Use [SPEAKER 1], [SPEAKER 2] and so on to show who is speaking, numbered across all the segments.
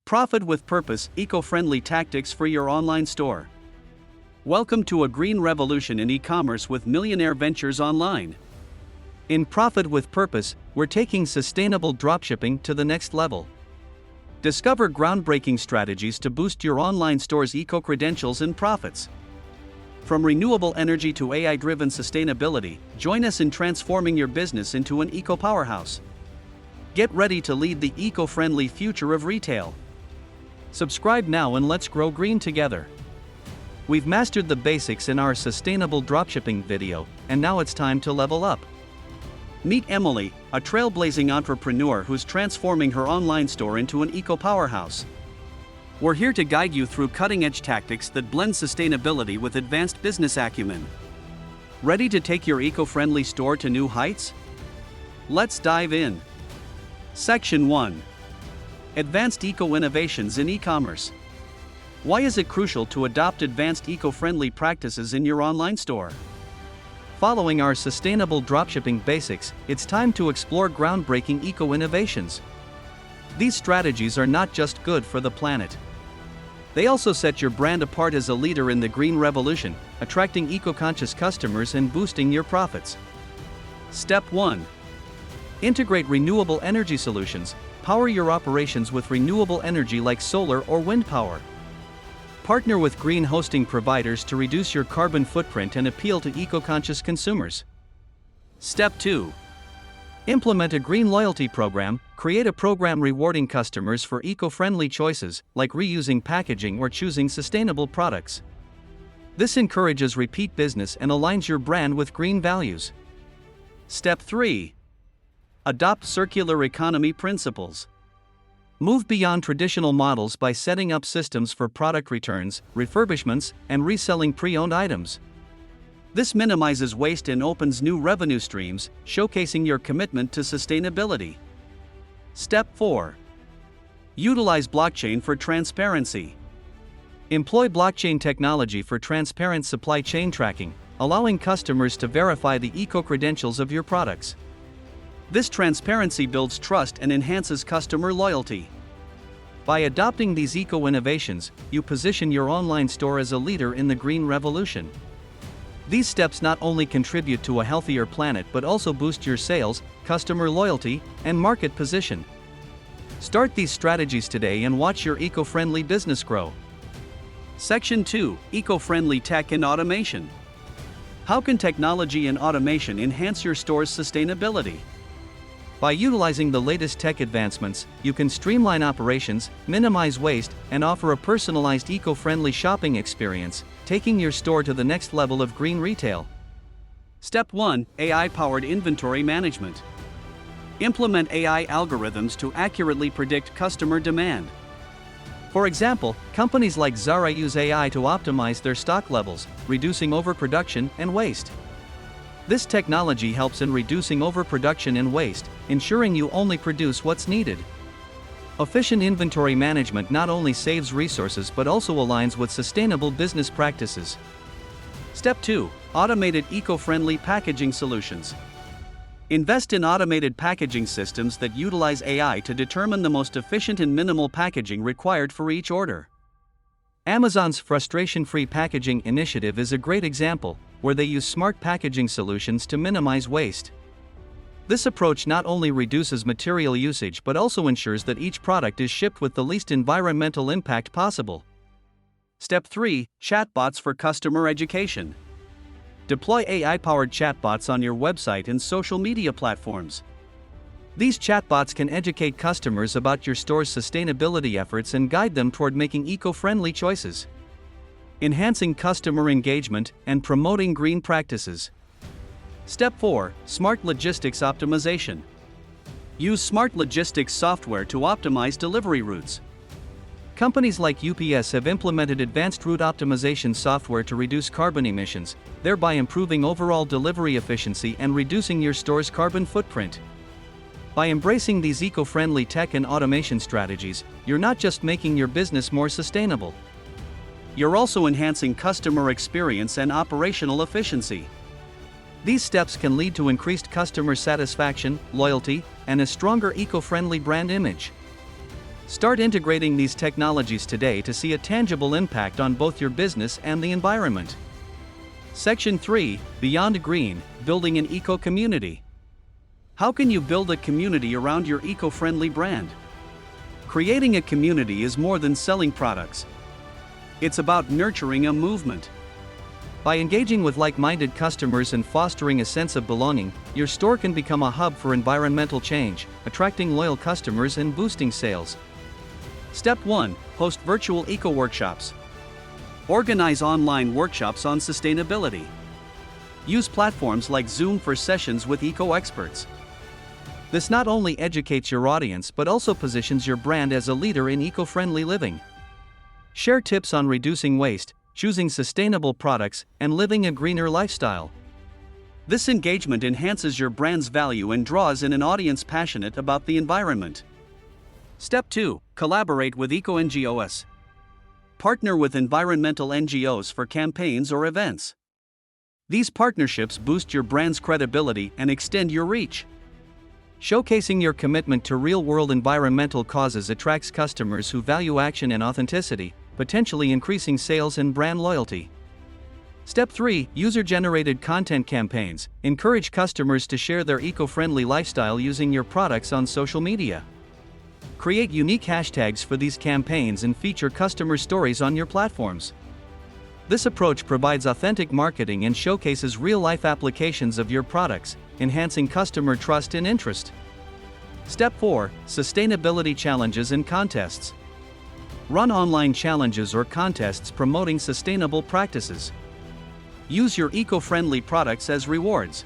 [SPEAKER 1] Profit with purpose, eco-friendly tactics for your online store. Welcome to a green revolution in e-commerce with Millionaire Ventures Online. In Profit with Purpose, we're taking sustainable dropshipping to the next level. Discover groundbreaking strategies to boost your online store's eco-credentials and profits. From renewable energy to AI-driven sustainability, join us in transforming your business into an eco-powerhouse. Get ready to lead the eco-friendly future of retail. Subscribe now and let's grow green together. We've mastered the basics in our sustainable dropshipping video, and now it's time to level up. Meet Emily, a trailblazing entrepreneur who's transforming her online store into an eco-powerhouse. We're here to guide you through cutting-edge tactics that blend sustainability with advanced business acumen. Ready to take your eco-friendly store to new heights? Let's dive in. Section 1. Advanced eco-innovations in e-commerce. Why is it crucial to adopt advanced eco-friendly practices in your online store? Following our sustainable dropshipping basics, it's time to explore groundbreaking eco-innovations. These strategies are not just good for the planet. They also set your brand apart as a leader in the green revolution, attracting eco-conscious customers and boosting your profits. Step 1. Integrate renewable energy solutions. Power your operations with renewable energy like solar or wind power. Partner with green hosting providers to reduce your carbon footprint and appeal to eco-conscious consumers. Step 2. Implement a green loyalty program. Create a program rewarding customers for eco-friendly choices, like reusing packaging or choosing sustainable products. This encourages repeat business and aligns your brand with green values. Step 3. Adopt circular economy principles. Move beyond traditional models by setting up systems for product returns, refurbishments, and reselling pre-owned items. This minimizes waste and opens new revenue streams, showcasing your commitment to sustainability. Step 4. Utilize blockchain for transparency. Employ blockchain technology for transparent supply chain tracking, allowing customers to verify the eco-credentials of your products. This transparency builds trust and enhances customer loyalty. By adopting these eco-innovations, you position your online store as a leader in the green revolution. These steps not only contribute to a healthier planet but also boost your sales, customer loyalty, and market position. Start these strategies today and watch your eco-friendly business grow. Section 2. Eco-friendly tech and automation. How can technology and automation enhance your store's sustainability? By utilizing the latest tech advancements, you can streamline operations, minimize waste, and offer a personalized eco-friendly shopping experience, taking your store to the next level of green retail. Step 1. AI-powered inventory management. Implement AI algorithms to accurately predict customer demand. For example, companies like Zara use AI to optimize their stock levels, reducing overproduction and waste. This technology helps in reducing overproduction and waste, ensuring you only produce what's needed. Efficient inventory management not only saves resources but also aligns with sustainable business practices. Step 2. Automated eco-friendly packaging solutions. Invest in automated packaging systems that utilize AI to determine the most efficient and minimal packaging required for each order. Amazon's frustration-free packaging initiative is a great example, where they use smart packaging solutions to minimize waste. This approach not only reduces material usage but also ensures that each product is shipped with the least environmental impact possible. Step 3. Chatbots for customer education. Deploy AI-powered chatbots on your website and social media platforms. These chatbots can educate customers about your store's sustainability efforts and guide them toward making eco-friendly choices, enhancing customer engagement and promoting green practices. Step 4. Smart logistics optimization. Use smart logistics software to optimize delivery routes. Companies like UPS have implemented advanced route optimization software to reduce carbon emissions, thereby improving overall delivery efficiency and reducing your store's carbon footprint. By embracing these eco-friendly tech and automation strategies, you're not just making your business more sustainable. You're also enhancing customer experience and operational efficiency. These steps can lead to increased customer satisfaction, loyalty, and a stronger eco-friendly brand image. Start integrating these technologies today to see a tangible impact on both your business and the environment. Section 3, Beyond Green, Building an Eco-Community. How can you build a community around your eco-friendly brand? Creating a community is more than selling products. It's about nurturing a movement. By engaging with like-minded customers and fostering a sense of belonging, your store can become a hub for environmental change, attracting loyal customers and boosting sales. Step 1. Host virtual eco-workshops. Organize online workshops on sustainability. Use platforms like Zoom for sessions with eco-experts. This not only educates your audience but also positions your brand as a leader in eco-friendly living. Share tips on reducing waste, choosing sustainable products, and living a greener lifestyle. This engagement enhances your brand's value and draws in an audience passionate about the environment. Step 2. Collaborate with eco-NGOs. Partner with environmental NGOs for campaigns or events. These partnerships boost your brand's credibility and extend your reach. Showcasing your commitment to real-world environmental causes attracts customers who value action and authenticity, potentially increasing sales and brand loyalty. Step 3. User-generated content campaigns. Encourage customers to share their eco-friendly lifestyle using your products on social media. Create unique hashtags for these campaigns and feature customer stories on your platforms. This approach provides authentic marketing and showcases real-life applications of your products, enhancing customer trust and interest. Step 4. Sustainability challenges and contests. Run online challenges or contests promoting sustainable practices. Use your eco-friendly products as rewards.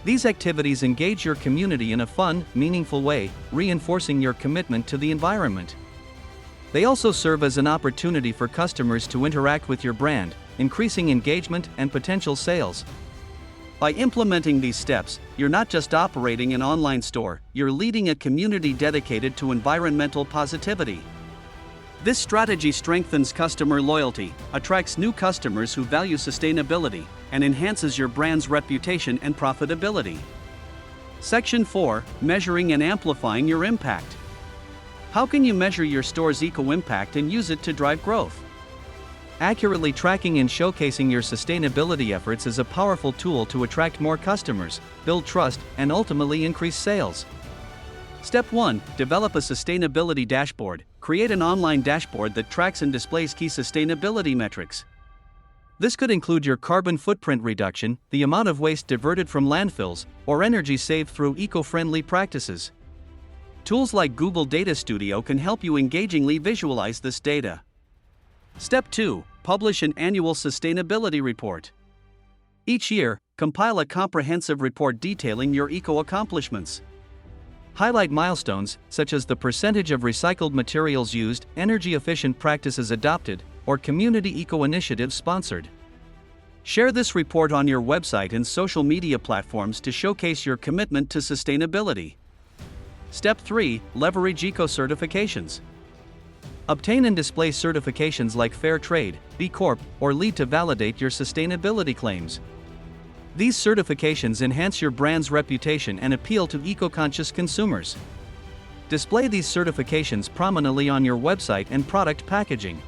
[SPEAKER 1] These activities engage your community in a fun, meaningful way, reinforcing your commitment to the environment. They also serve as an opportunity for customers to interact with your brand, increasing engagement and potential sales. By implementing these steps, you're not just operating an online store, you're leading a community dedicated to environmental positivity. This strategy strengthens customer loyalty, attracts new customers who value sustainability, and enhances your brand's reputation and profitability. Section 4. Measuring and amplifying your impact. How can you measure your store's eco-impact and use it to drive growth? Accurately tracking and showcasing your sustainability efforts is a powerful tool to attract more customers, build trust, and ultimately increase sales. Step 1. Develop a sustainability dashboard. Create an online dashboard that tracks and displays key sustainability metrics. This could include your carbon footprint reduction, the amount of waste diverted from landfills, or energy saved through eco-friendly practices. Tools like Google Data Studio can help you engagingly visualize this data. Step 2. Publish an annual sustainability report. Each year, compile a comprehensive report detailing your eco-accomplishments. Highlight milestones, such as the percentage of recycled materials used, energy-efficient practices adopted, or community eco-initiatives sponsored. Share this report on your website and social media platforms to showcase your commitment to sustainability. Step 3. Leverage eco-certifications. Obtain and display certifications like Fair Trade, B Corp, or LEED to validate your sustainability claims. These certifications enhance your brand's reputation and appeal to eco-conscious consumers. Display these certifications prominently on your website and product packaging.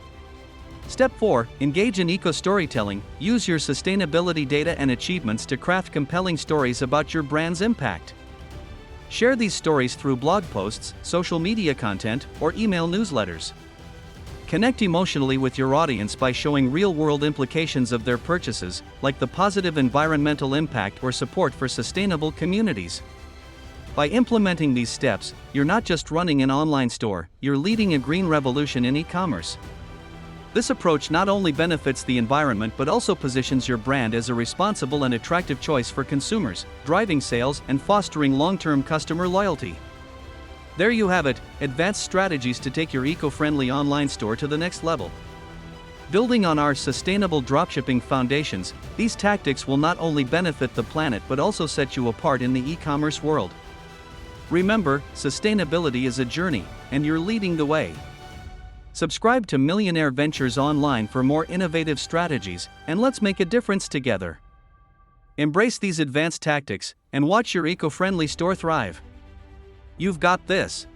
[SPEAKER 1] Step 4. Engage in eco-storytelling. Use your sustainability data and achievements to craft compelling stories about your brand's impact. Share these stories through blog posts, social media content, or email newsletters. Connect emotionally with your audience by showing real-world implications of their purchases, like the positive environmental impact or support for sustainable communities. By implementing these steps, you're not just running an online store, you're leading a green revolution in e-commerce. This approach not only benefits the environment but also positions your brand as a responsible and attractive choice for consumers, driving sales and fostering long-term customer loyalty. There you have it, advanced strategies to take your eco-friendly online store to the next level. Building on our sustainable dropshipping foundations, these tactics will not only benefit the planet but also set you apart in the e-commerce world. Remember, sustainability is a journey, and you're leading the way. Subscribe to Millionaire Ventures Online for more innovative strategies, and let's make a difference together. Embrace these advanced tactics, and watch your eco-friendly store thrive. You've got this.